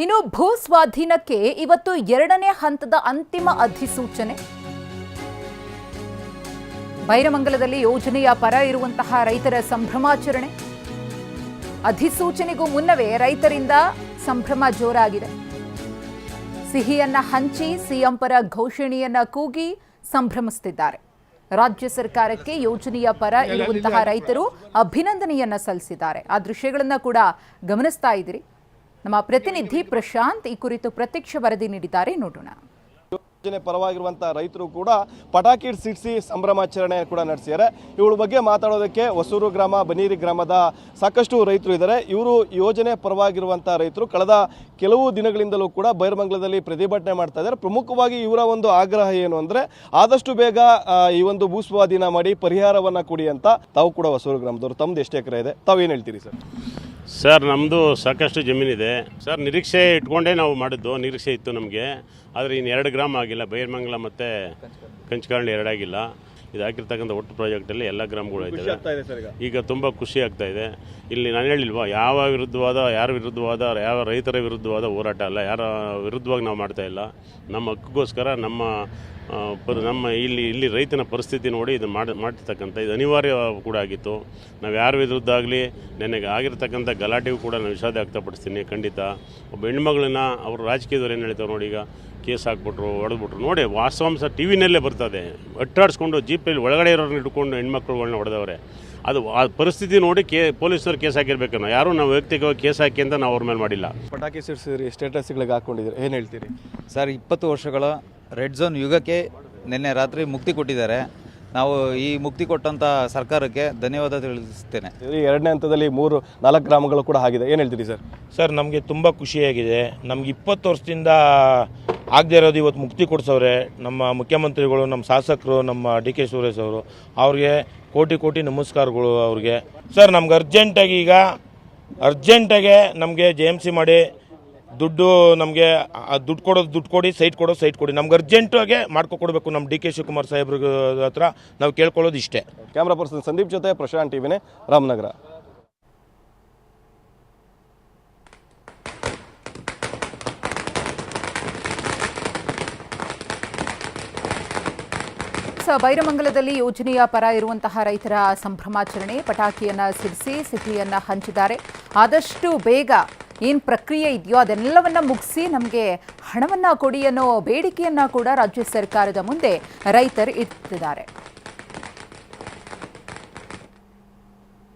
ಇನ್ನು ಭೂ ಸ್ವಾಧೀನಕ್ಕೆ ಇವತ್ತು ಎರಡನೇ ಹಂತದ ಅಂತಿಮ ಅಧಿಸೂಚನೆ. ಬೈರಮಂಗಲದಲ್ಲಿ ಯೋಜನೆಯ ಪರ ಇರುವಂತಹ ರೈತರ ಸಂಭ್ರಮಾಚರಣೆ. ಅಧಿಸೂಚನೆಗೂ ಮುನ್ನವೇ ರೈತರಿಂದ ಸಂಭ್ರಮ ಜೋರಾಗಿದೆ. ಸಿಹಿಯನ್ನ ಹಂಚಿ ಸಿಎಂ ಪರ ಘೋಷಣೆಯನ್ನ ಕೂಗಿ ಸಂಭ್ರಮಿಸುತ್ತಿದ್ದಾರೆ. ರಾಜ್ಯ ಸರ್ಕಾರಕ್ಕೆ ಯೋಜನೆಯ ಪರ ಇರುವಂತಹ ರೈತರು ಅಭಿನಂದನೆಯನ್ನ ಸಲ್ಲಿಸಿದ್ದಾರೆ. ಆ ದೃಶ್ಯಗಳನ್ನ ಕೂಡ ಗಮನಿಸ್ತಾ ಇದ್ದೀರಿ. ನಮ್ಮ ಪ್ರತಿನಿಧಿ ಪ್ರಶಾಂತ್ ಈ ಕುರಿತು ಪ್ರತ್ಯಕ್ಷ ವರದಿ ನೀಡಿದ್ದಾರೆ, ನೋಡೋಣ. ಯೋಜನೆ ಪರವಾಗಿರುವಂತಹ ರೈತರು ಕೂಡ ಪಟಾಕಿ ಸಿಡಿಸಿ ಸಂಭ್ರಮಾಚರಣೆ ಕೂಡ ನಡೆಸಿದ್ದಾರೆ. ಇವಳ ಬಗ್ಗೆ ಮಾತಾಡೋದಕ್ಕೆ ಹೊಸೂರು ಗ್ರಾಮ, ಬನೀರಿ ಗ್ರಾಮದ ಸಾಕಷ್ಟು ರೈತರು ಇದ್ದಾರೆ. ಇವರು ಯೋಜನೆ ಪರವಾಗಿರುವಂತಹ ರೈತರು ಕಳೆದ ಕೆಲವು ದಿನಗಳಿಂದಲೂ ಕೂಡ ಬೈರಮಂಗಲದಲ್ಲಿ ಪ್ರತಿಭಟನೆ ಮಾಡ್ತಾ ಇದ್ದಾರೆ. ಪ್ರಮುಖವಾಗಿ ಇವರ ಒಂದು ಆಗ್ರಹ ಏನು ಅಂದರೆ ಆದಷ್ಟು ಬೇಗ ಈ ಒಂದು ಭೂಸ್ವಾಧೀನ ಮಾಡಿ ಪರಿಹಾರವನ್ನು ಕೊಡಿ ಅಂತ. ತಾವು ಕೂಡ ಹೊಸೂರು ಗ್ರಾಮದವರು, ತಮ್ಮದು ಎಷ್ಟು ಎಕರೆ ಇದೆ, ತಾವೇನು ಹೇಳ್ತೀರಿ ಸರ್? ಸರ್, ನಮ್ಮದು ಸಾಕಷ್ಟು ಜಮೀನಿದೆ ಸರ್. ನಿರೀಕ್ಷೆ ಇಟ್ಕೊಂಡೇ ನಾವು ಮಾಡಿದ್ದು. ನಿರೀಕ್ಷೆ ಇತ್ತು ನಮಗೆ, ಆದರೆ ಇನ್ನು 2 ಗ್ರಾಮ ಆಗಿಲ್ಲ. ಬೈರಮಂಗಲ ಮತ್ತು ಕಂಚಕರಳ್ಳಿ 2 ಆಗಿಲ್ಲ. ಇದು ಹಾಕಿರ್ತಕ್ಕಂಥ ಒಟ್ಟು ಪ್ರಾಜೆಕ್ಟಲ್ಲಿ ಎಲ್ಲ ಗ್ರಾಮಗಳು ಇದ್ದಾವೆ. ಈಗ ತುಂಬ ಖುಷಿ ಆಗ್ತಾ ಇದೆ. ಇಲ್ಲಿ ನಾನು ಹೇಳಿಲ್ವಾ, ಯಾರ ವಿರುದ್ಧವಾದ ಯಾವ ರೈತರ ವಿರುದ್ಧವಾದ ಹೋರಾಟ ಅಲ್ಲ, ಯಾರ ವಿರುದ್ಧವಾಗಿ ನಾವು ಮಾಡ್ತಾ ಇಲ್ಲ. ನಮ್ಮ ಹಕ್ಕಿಗೋಸ್ಕರ ನಮ್ಮ ಇಲ್ಲಿ ರೈತನ ಪರಿಸ್ಥಿತಿ ನೋಡಿ ಇದು ಮಾಡ್ತಿರ್ತಕ್ಕಂಥ ಇದು ಅನಿವಾರ್ಯ ಕೂಡ ಆಗಿತ್ತು. ನಾವು ಯಾರ ವಿರುದ್ಧ ಆಗಲಿ ನನಗೆ ಆಗಿರ್ತಕ್ಕಂಥ ಗಲಾಟೆಗೂ ಕೂಡ ನಾನು ವಿಷಾದ ವ್ಯಕ್ತಪಡಿಸ್ತೀನಿ. ಖಂಡಿತ ಒಬ್ಬ ಹೆಣ್ಮಗಳನ್ನ ಅವರು ರಾಜಕೀಯದವ್ರು ಏನು ಹೇಳ್ತಾರೆ ನೋಡಿ, ಈಗ ಕೇಸ್ ಹಾಕ್ಬಿಟ್ರು, ಹೊಡೆದ್ಬಿಟ್ರು ನೋಡಿ. ವಾಸ್ತವಾಂಶ ಟಿ ವಿನಲ್ಲೇ ಬರ್ತದೆ. ಅಟ್ಟಾಡಿಸ್ಕೊಂಡು ಜೀಪಲ್ಲಿ ಒಳಗಡೆ ಇರೋರನ್ನ ಇಟ್ಕೊಂಡು ಹೆಣ್ಮಕ್ಳುಗಳನ್ನ ಹೊಡೆದವ್ರೆ. ಅದು ಆ ಪರಿಸ್ಥಿತಿ ನೋಡಿ ಪೊಲೀಸರು ಕೇಸ್ ಹಾಕಿರ್ಬೇಕು. ಯಾರು ನಾವು ವೈಯಕ್ತಿಕವಾಗಿ ಕೇಸ್ ಹಾಕಿ ಅಂತ ನಾವು ಅವ್ರ ಮೇಲೆ ಮಾಡಿಲ್ಲ. ಪಟಾಕಿ ಸಿಡಿಸಿದ್ರಿ, ಸ್ಟೇಟಸ್ಗಳಿಗೆ ಹಾಕ್ಕೊಂಡಿದ್ದೀರಿ, ಏನು ಹೇಳ್ತೀರಿ ಸರ್? 20 ವರ್ಷಗಳ ರೆಡ್ ಝೋನ್ ಯುಗಕ್ಕೆ ನಿನ್ನೆ ರಾತ್ರಿ ಮುಕ್ತಿ ಕೊಟ್ಟಿದ್ದಾರೆ. ನಾವು ಈ ಮುಕ್ತಿ ಕೊಟ್ಟಂಥ ಸರ್ಕಾರಕ್ಕೆ ಧನ್ಯವಾದ ತಿಳಿಸ್ತೇನೆ. ಎರಡನೇ ಹಂತದಲ್ಲಿ 3-4 ಗ್ರಾಮಗಳು ಕೂಡ ಆಗಿದೆ, ಏನು ಹೇಳ್ತೀರಿ ಸರ್? ಸರ್, ನಮಗೆ ತುಂಬ ಖುಷಿಯಾಗಿದೆ. ನಮ್ಗೆ 20 ವರ್ಷದಿಂದ ಆಗದೆ ಇರೋದು ಇವತ್ತು ಮುಕ್ತಿ ಕೊಡಿಸೋರೆ ನಮ್ಮ ಮುಖ್ಯಮಂತ್ರಿಗಳು, ನಮ್ಮ ಶಾಸಕರು, ನಮ್ಮ ಡಿ.ಕೆ. ಸುರೇಶ್ ಅವರು. ಅವ್ರಿಗೆ ಕೋಟಿ ನಮಸ್ಕಾರಗಳು ಅವ್ರಿಗೆ. ಸರ್, ನಮ್ಗೆ ಅರ್ಜೆಂಟಾಗೆ ನಮಗೆ JMC ಮಾಡಿ ನಮಗೆ ದುಡ್ಡು ಕೊಡಿ, ಸೈಟ್ ಕೊಡಿ. ನಮ್ಗೆ ಅರ್ಜೆಂಟಾಗೆ ಮಾಡ್ಕೊಡ್ಬೇಕು. ನಮ್ಮ ಡಿ.ಕೆ. ಶಿವಕುಮಾರ್ ಸಾಹೇಬ್ರ ಹತ್ರ ನಾವು ಕೇಳ್ಕೊಳ್ಳೋದು ಇಷ್ಟೇ. ಕ್ಯಾಮ್ರಾ ಪರ್ಸನ್ ಸಂದೀಪ್ ಜೊತೆ ಪ್ರಶಾಂತ್, ಟಿವಿನೇ, ರಾಮನಗರ. ಬೈರಮಂಗಲದಲ್ಲಿ ಯೋಜನೆಯ ಪರ ಇರುವಂತಹ ರೈತರ ಸಂಭ್ರಮಾಚರಣೆ. ಪಟಾಕಿಯನ್ನ ಸಿಡಿಸಿ ಸಿಹಿಯನ್ನ ಹಂಚಿದ್ದಾರೆ. ಆದಷ್ಟು ಬೇಗ ಏನು ಪ್ರಕ್ರಿಯೆ ಇದೆಯೋ ಅದೆಲ್ಲವನ್ನ ಮುಗಿಸಿ ನಮಗೆ ಹಣವನ್ನ ಕೊಡಿ ಅನ್ನೋ ಬೇಡಿಕೆಯನ್ನ ಕೂಡ ರಾಜ್ಯ ಸರ್ಕಾರದ ಮುಂದೆ ರೈತರು ಇಟ್ಟಿದ್ದಾರೆ.